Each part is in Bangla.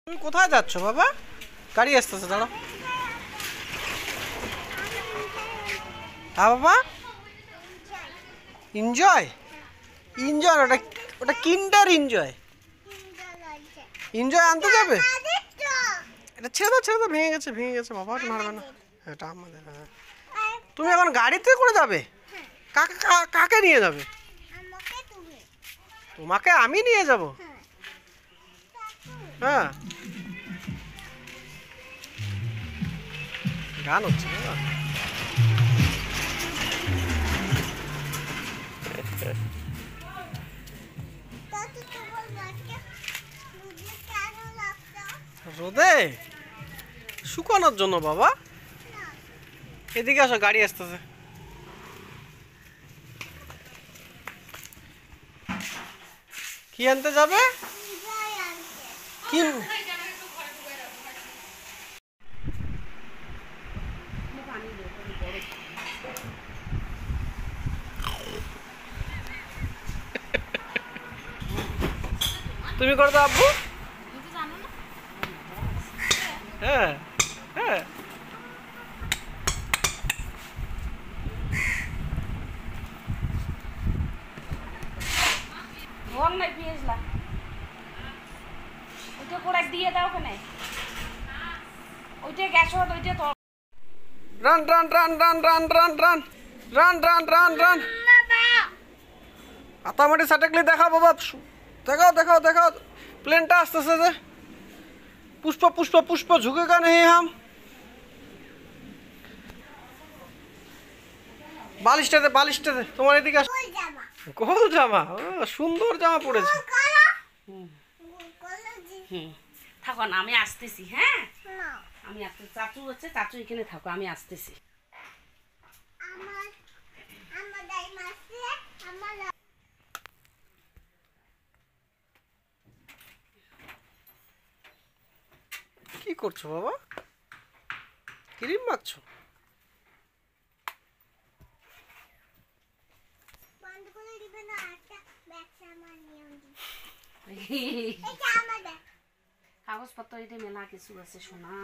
তুমি কোথায় যাচ্ছ বাবা? গাড়ি আসতেছে, দাঁড়াও। হ্যাঁ বাবা, এনজয় এনজয় ওটা ওটা কিন্ডার এনজয়। এনজয় আনতে যাবে? এটা ছেড়ে দাও, ভেঙে গেছে বাবা, এটা মারবে না। এটা আমাদের। হ্যাঁ, তুমি এখন গাড়িতে করে যাবে? কাকে কাকে নিয়ে যাবে? তোমাকে আমি নিয়ে যাব? হ্যাঁ, গান হচ্ছে বাবা। রোদে শুকানোর জন্য বাবা। এদিকে আসো, গাড়ি আসতেছে। কি আনতে যাবে? কি? তুমি করে দাও আব্বু। হ্যাঁ হ্যাঁ, run run run run run run run run run run run. আতামাটি সাটেকলি দেখাও বাবা, দেখাও দেখাও দেখাও। প্লেনটা আসতেছে যে। পুষ্প পুষ্প পুষ্প ঝুঁকেগা নেই হাম। বালিশটাতে বালিশটাতে তোমার এদিকে আস। গোল জামা, সুন্দর জামা পড়েছে। থাকো না, আমি আসতেছি। হ্যাঁ, আমি আসতেছি। চাচু হচ্ছে, চাচু এখানে থাকো, আমি আসতেছি। কি করছো বাবা? ক্রিম মাখছো? কাগজপত্র এটা মেলা কিছু আছে সোনা।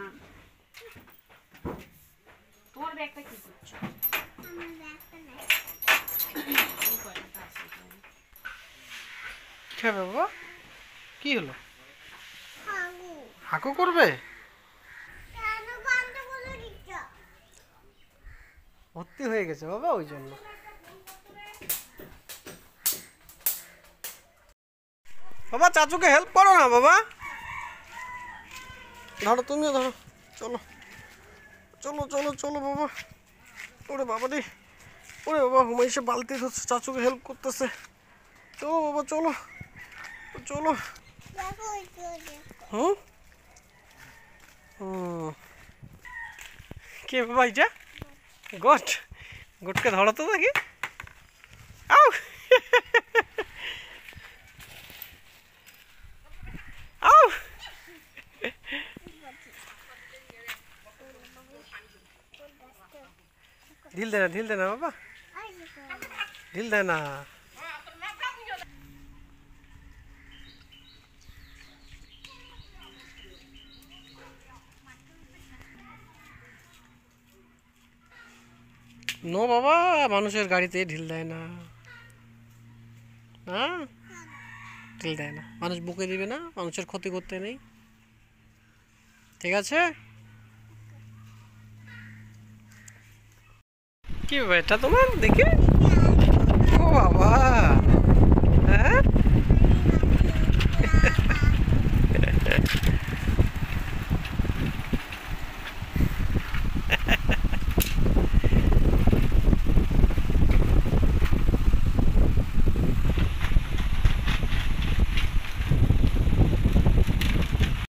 তোমার ব্যাগটা কি করছো? খাবে বাবা? কি হলো? হাঁকু করবে? ভর্তি হয়ে গেছে বাবা, ওই জন্য। বাবা চাচুকে হেল্প করো না বাবা। ধরো, তুমিও ধরো। চলো চলো চলো চলো বাবা। ওরে বাবা রে, ওরে বাবা, হুমাইশে বালতি ধরছে, চাচুকে হেল্প করতেছে। চলো বাবা চলো চলো। হুম হুম, কে বাবা এটা? গোট, গোটকে ধরো তো দেখি। আউ আউ, ঢিল দে না বাবা, ঢিল দে না। নো বাবা, মানুষের গাড়িতে ঢিল দেয় না। হ্যাঁ, ঢিল দেয় না। মানুষ বুকে দিবে না, মানুষের ক্ষতি করতে নেই। ঠিক আছে? কি বাবা এটা তোমার দেখি? ও বাবা,